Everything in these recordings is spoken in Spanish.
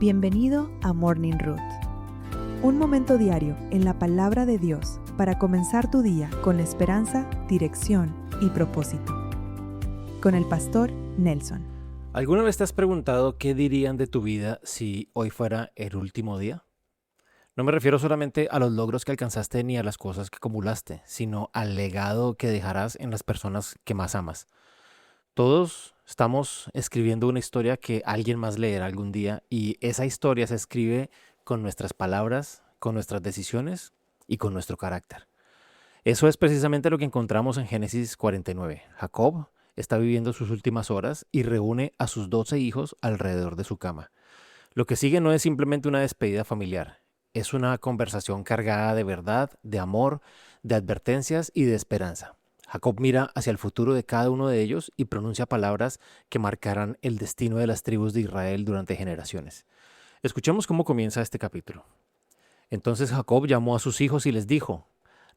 Bienvenido a Morning Root, un momento diario en la palabra de Dios para comenzar tu día con esperanza, dirección y propósito. Con el pastor Nelson. ¿Alguna vez te has preguntado qué dirían de tu vida si hoy fuera el último día? No me refiero solamente a los logros que alcanzaste ni a las cosas que acumulaste, sino al legado que dejarás en las personas que más amas. Todos estamos escribiendo una historia que alguien más leerá algún día y esa historia se escribe con nuestras palabras, con nuestras decisiones y con nuestro carácter. Eso es precisamente lo que encontramos en Génesis 49. Jacob está viviendo sus últimas horas y reúne a sus 12 hijos alrededor de su cama. Lo que sigue no es simplemente una despedida familiar, es una conversación cargada de verdad, de amor, de advertencias y de esperanza. Jacob mira hacia el futuro de cada uno de ellos y pronuncia palabras que marcarán el destino de las tribus de Israel durante generaciones. Escuchemos cómo comienza este capítulo. Entonces Jacob llamó a sus hijos y les dijo: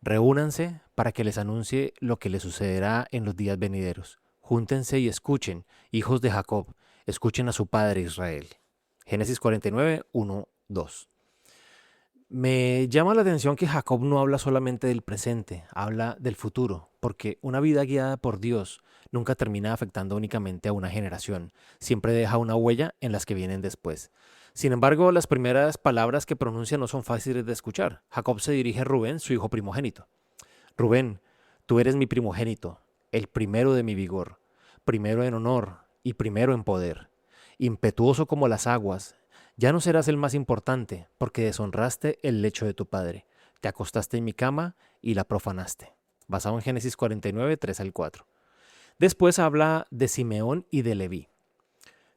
reúnanse para que les anuncie lo que les sucederá en los días venideros. Júntense y escuchen, hijos de Jacob, escuchen a su padre Israel. Génesis 49, 1, 2. Me llama la atención que Jacob no habla solamente del presente, habla del futuro, porque una vida guiada por Dios nunca termina afectando únicamente a una generación, siempre deja una huella en las que vienen después. Sin embargo, las primeras palabras que pronuncia no son fáciles de escuchar. Jacob se dirige a Rubén, su hijo primogénito. Rubén, tú eres mi primogénito, el primero de mi vigor, primero en honor y primero en poder, impetuoso como las aguas. Ya no serás el más importante, porque deshonraste el lecho de tu padre. Te acostaste en mi cama y la profanaste. Basado en Génesis 49, 3 al 4. Después habla de Simeón y de Leví.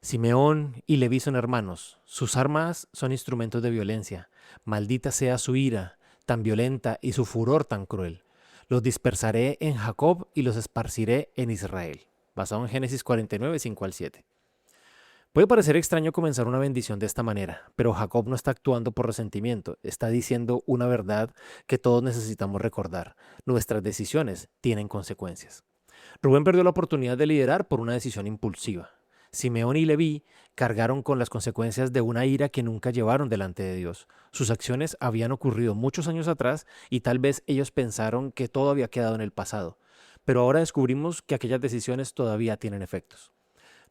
Simeón y Leví son hermanos. Sus armas son instrumentos de violencia. Maldita sea su ira, tan violenta, y su furor tan cruel. Los dispersaré en Jacob y los esparciré en Israel. Basado en Génesis 49, 5 al 7. Puede parecer extraño comenzar una bendición de esta manera, pero Jacob no está actuando por resentimiento, está diciendo una verdad que todos necesitamos recordar. Nuestras decisiones tienen consecuencias. Rubén perdió la oportunidad de liderar por una decisión impulsiva. Simeón y Leví cargaron con las consecuencias de una ira que nunca llevaron delante de Dios. Sus acciones habían ocurrido muchos años atrás y tal vez ellos pensaron que todo había quedado en el pasado. Pero ahora descubrimos que aquellas decisiones todavía tienen efectos.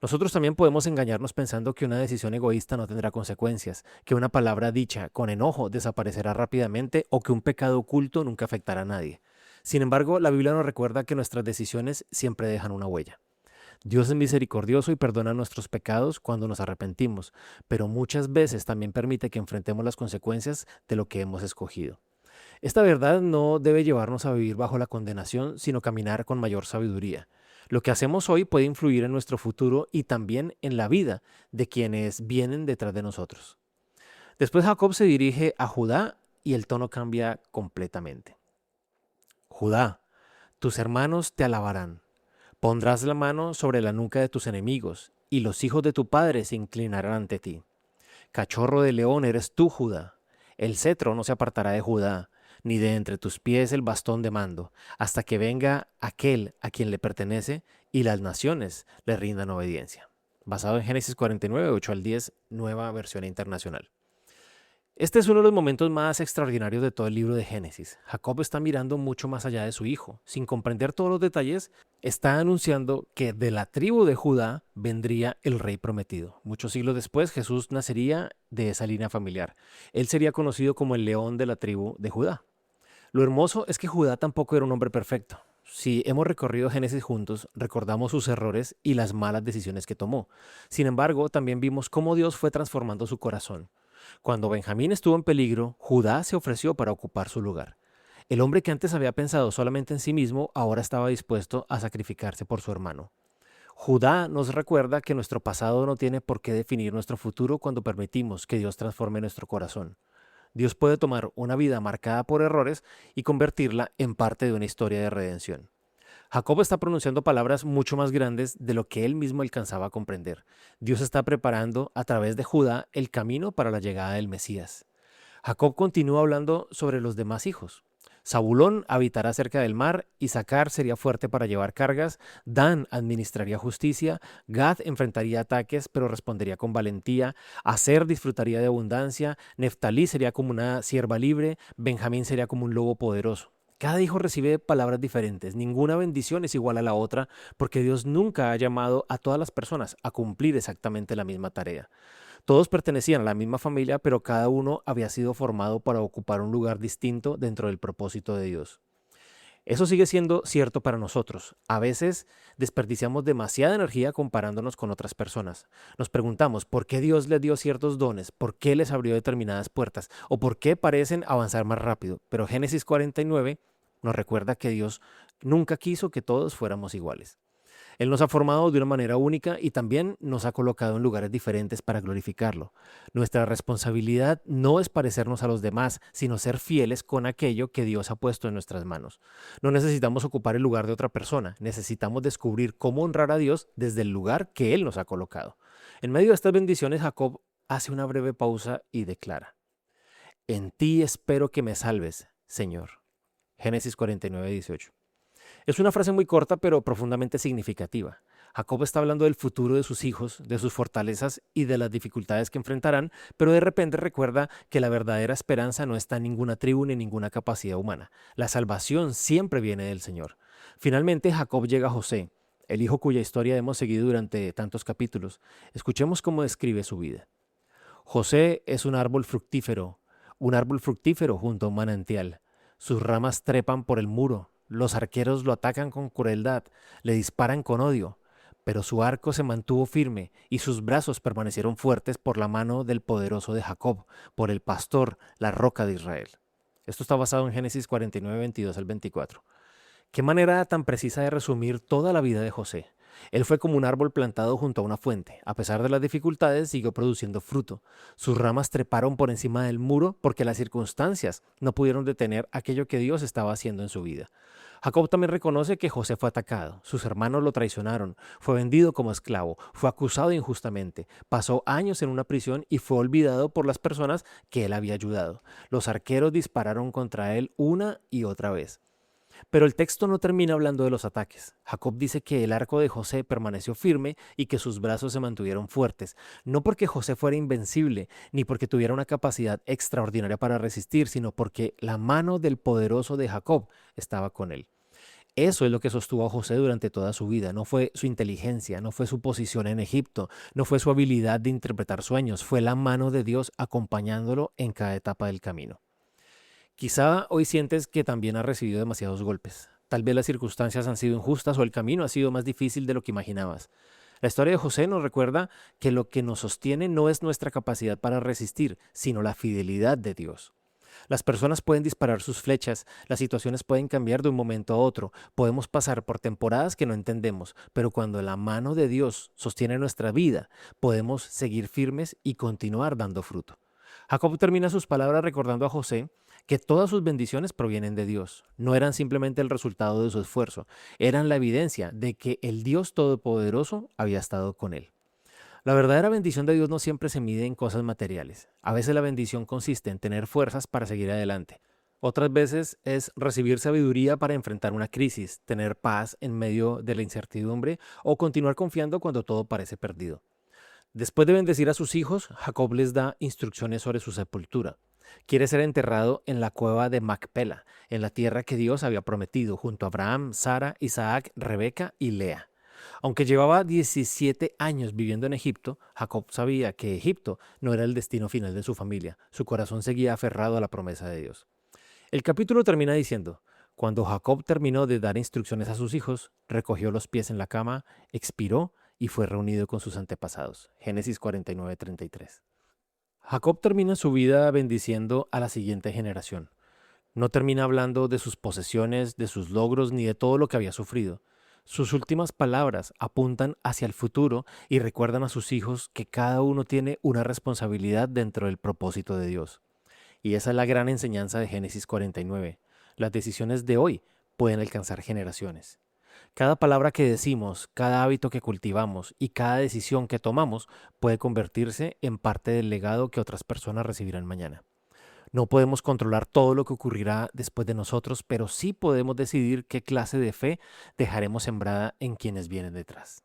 Nosotros también podemos engañarnos pensando que una decisión egoísta no tendrá consecuencias, que una palabra dicha con enojo desaparecerá rápidamente o que un pecado oculto nunca afectará a nadie. Sin embargo, la Biblia nos recuerda que nuestras decisiones siempre dejan una huella. Dios es misericordioso y perdona nuestros pecados cuando nos arrepentimos, pero muchas veces también permite que enfrentemos las consecuencias de lo que hemos escogido. Esta verdad no debe llevarnos a vivir bajo la condenación, sino caminar con mayor sabiduría. Lo que hacemos hoy puede influir en nuestro futuro y también en la vida de quienes vienen detrás de nosotros. Después Jacob se dirige a Judá y el tono cambia completamente. Judá, tus hermanos te alabarán. Pondrás la mano sobre la nuca de tus enemigos y los hijos de tu padre se inclinarán ante ti. Cachorro de león eres tú, Judá. El cetro no se apartará de Judá, ni de entre tus pies el bastón de mando, hasta que venga aquel a quien le pertenece y las naciones le rindan obediencia. Basado en Génesis 49, 8 al 10, nueva versión internacional. Este es uno de los momentos más extraordinarios de todo el libro de Génesis. Jacob está mirando mucho más allá de su hijo. Sin comprender todos los detalles, está anunciando que de la tribu de Judá vendría el rey prometido. Muchos siglos después, Jesús nacería de esa línea familiar. Él sería conocido como el león de la tribu de Judá. Lo hermoso es que Judá tampoco era un hombre perfecto. Si hemos recorrido Génesis juntos, recordamos sus errores y las malas decisiones que tomó. Sin embargo, también vimos cómo Dios fue transformando su corazón. Cuando Benjamín estuvo en peligro, Judá se ofreció para ocupar su lugar. El hombre que antes había pensado solamente en sí mismo, ahora estaba dispuesto a sacrificarse por su hermano. Judá nos recuerda que nuestro pasado no tiene por qué definir nuestro futuro cuando permitimos que Dios transforme nuestro corazón. Dios puede tomar una vida marcada por errores y convertirla en parte de una historia de redención. Jacob está pronunciando palabras mucho más grandes de lo que él mismo alcanzaba a comprender. Dios está preparando a través de Judá el camino para la llegada del Mesías. Jacob continúa hablando sobre los demás hijos. Zabulón habitará cerca del mar, Isaacar sería fuerte para llevar cargas, Dan administraría justicia, Gad enfrentaría ataques pero respondería con valentía, Aser disfrutaría de abundancia, Neftalí sería como una sierva libre, Benjamín sería como un lobo poderoso. Cada hijo recibe palabras diferentes, ninguna bendición es igual a la otra, porque Dios nunca ha llamado a todas las personas a cumplir exactamente la misma tarea. Todos pertenecían a la misma familia, pero cada uno había sido formado para ocupar un lugar distinto dentro del propósito de Dios. Eso sigue siendo cierto para nosotros. A veces desperdiciamos demasiada energía comparándonos con otras personas. Nos preguntamos por qué Dios les dio ciertos dones, por qué les abrió determinadas puertas o por qué parecen avanzar más rápido. Pero Génesis 49 nos recuerda que Dios nunca quiso que todos fuéramos iguales. Él nos ha formado de una manera única y también nos ha colocado en lugares diferentes para glorificarlo. Nuestra responsabilidad no es parecernos a los demás, sino ser fieles con aquello que Dios ha puesto en nuestras manos. No necesitamos ocupar el lugar de otra persona, necesitamos descubrir cómo honrar a Dios desde el lugar que Él nos ha colocado. En medio de estas bendiciones, Jacob hace una breve pausa y declara: En ti espero que me salves, Señor. Génesis 49:18. Es una frase muy corta pero profundamente significativa. Jacob está hablando del futuro de sus hijos, de sus fortalezas y de las dificultades que enfrentarán, pero de repente recuerda que la verdadera esperanza no está en ninguna tribu ni en ninguna capacidad humana. La salvación siempre viene del Señor. Finalmente, Jacob llega a José, el hijo cuya historia hemos seguido durante tantos capítulos. Escuchemos cómo describe su vida. José es un árbol fructífero junto a un manantial. Sus ramas trepan por el muro. Los arqueros lo atacan con crueldad, le disparan con odio, pero su arco se mantuvo firme y sus brazos permanecieron fuertes por la mano del poderoso de Jacob, por el pastor, la roca de Israel. Esto está basado en Génesis 49, 22 al 24. Qué manera tan precisa de resumir toda la vida de José. Él fue como un árbol plantado junto a una fuente. A pesar de las dificultades, siguió produciendo fruto. Sus ramas treparon por encima del muro porque las circunstancias no pudieron detener aquello que Dios estaba haciendo en su vida. Jacob también reconoce que José fue atacado, sus hermanos lo traicionaron, fue vendido como esclavo, fue acusado injustamente, pasó años en una prisión y fue olvidado por las personas que él había ayudado. Los arqueros dispararon contra él una y otra vez. Pero el texto no termina hablando de los ataques. Jacob dice que el arco de José permaneció firme y que sus brazos se mantuvieron fuertes, no porque José fuera invencible, ni porque tuviera una capacidad extraordinaria para resistir, sino porque la mano del poderoso de Jacob estaba con él. Eso es lo que sostuvo a José durante toda su vida. No fue su inteligencia, no fue su posición en Egipto, no fue su habilidad de interpretar sueños, fue la mano de Dios acompañándolo en cada etapa del camino. Quizá hoy sientes que también has recibido demasiados golpes. Tal vez las circunstancias han sido injustas o el camino ha sido más difícil de lo que imaginabas. La historia de José nos recuerda que lo que nos sostiene no es nuestra capacidad para resistir, sino la fidelidad de Dios. Las personas pueden disparar sus flechas, las situaciones pueden cambiar de un momento a otro, podemos pasar por temporadas que no entendemos, pero cuando la mano de Dios sostiene nuestra vida, podemos seguir firmes y continuar dando fruto. Jacob termina sus palabras recordando a José que todas sus bendiciones provienen de Dios. No eran simplemente el resultado de su esfuerzo, eran la evidencia de que el Dios Todopoderoso había estado con él. La verdadera bendición de Dios no siempre se mide en cosas materiales. A veces la bendición consiste en tener fuerzas para seguir adelante. Otras veces es recibir sabiduría para enfrentar una crisis, tener paz en medio de la incertidumbre o continuar confiando cuando todo parece perdido. Después de bendecir a sus hijos, Jacob les da instrucciones sobre su sepultura. Quiere ser enterrado en la cueva de Macpela, en la tierra que Dios había prometido, junto a Abraham, Sara, Isaac, Rebeca y Lea. Aunque llevaba 17 años viviendo en Egipto, Jacob sabía que Egipto no era el destino final de su familia. Su corazón seguía aferrado a la promesa de Dios. El capítulo termina diciendo: cuando Jacob terminó de dar instrucciones a sus hijos, recogió los pies en la cama, expiró y fue reunido con sus antepasados. Génesis 49:33. Jacob termina su vida bendiciendo a la siguiente generación. No termina hablando de sus posesiones, de sus logros, ni de todo lo que había sufrido. Sus últimas palabras apuntan hacia el futuro y recuerdan a sus hijos que cada uno tiene una responsabilidad dentro del propósito de Dios. Y esa es la gran enseñanza de Génesis 49. Las decisiones de hoy pueden alcanzar generaciones. Cada palabra que decimos, cada hábito que cultivamos y cada decisión que tomamos puede convertirse en parte del legado que otras personas recibirán mañana. No podemos controlar todo lo que ocurrirá después de nosotros, pero sí podemos decidir qué clase de fe dejaremos sembrada en quienes vienen detrás.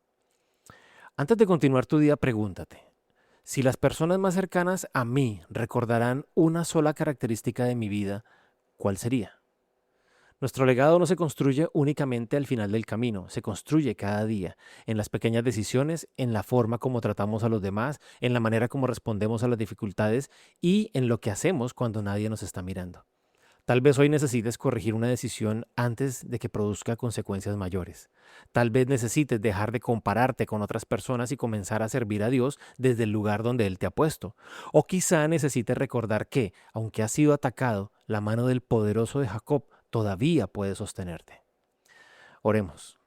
Antes de continuar tu día, pregúntate, si las personas más cercanas a mí recordarán una sola característica de mi vida, ¿cuál sería? Nuestro legado no se construye únicamente al final del camino, se construye cada día, en las pequeñas decisiones, en la forma como tratamos a los demás, en la manera como respondemos a las dificultades y en lo que hacemos cuando nadie nos está mirando. Tal vez hoy necesites corregir una decisión antes de que produzca consecuencias mayores. Tal vez necesites dejar de compararte con otras personas y comenzar a servir a Dios desde el lugar donde Él te ha puesto. O quizá necesites recordar que, aunque has sido atacado, la mano del poderoso de Jacob todavía puede sostenerte. Oremos.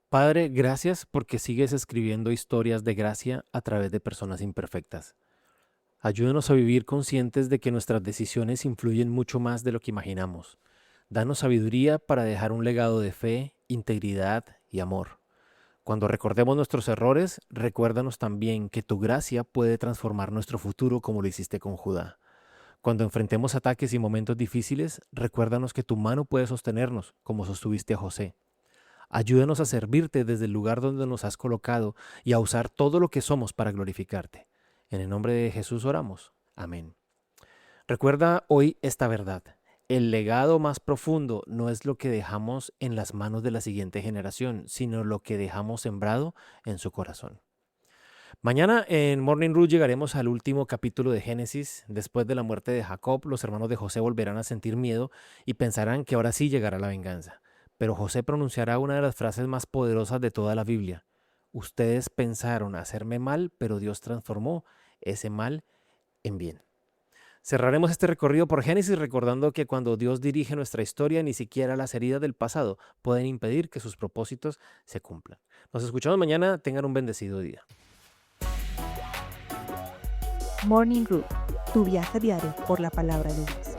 Padre, gracias porque sigues escribiendo historias de gracia a través de personas imperfectas. Ayúdanos a vivir conscientes de que nuestras decisiones influyen mucho más de lo que imaginamos. Danos sabiduría para dejar un legado de fe, integridad y amor. Cuando recordemos nuestros errores, recuérdanos también que tu gracia puede transformar nuestro futuro como lo hiciste con Judá. Cuando enfrentemos ataques y momentos difíciles, recuérdanos que tu mano puede sostenernos, como sostuviste a José. Ayúdanos a servirte desde el lugar donde nos has colocado y a usar todo lo que somos para glorificarte. En el nombre de Jesús oramos. Amén. Recuerda hoy esta verdad. El legado más profundo no es lo que dejamos en las manos de la siguiente generación, sino lo que dejamos sembrado en su corazón. Mañana en Morning Root llegaremos al último capítulo de Génesis. Después de la muerte de Jacob, los hermanos de José volverán a sentir miedo y pensarán que ahora sí llegará la venganza. Pero José pronunciará una de las frases más poderosas de toda la Biblia. Ustedes pensaron hacerme mal, pero Dios transformó ese mal en bien. Cerraremos este recorrido por Génesis recordando que cuando Dios dirige nuestra historia, ni siquiera las heridas del pasado pueden impedir que sus propósitos se cumplan. Nos escuchamos mañana. Tengan un bendecido día. Morning Root, tu viaje diario por la palabra de Dios.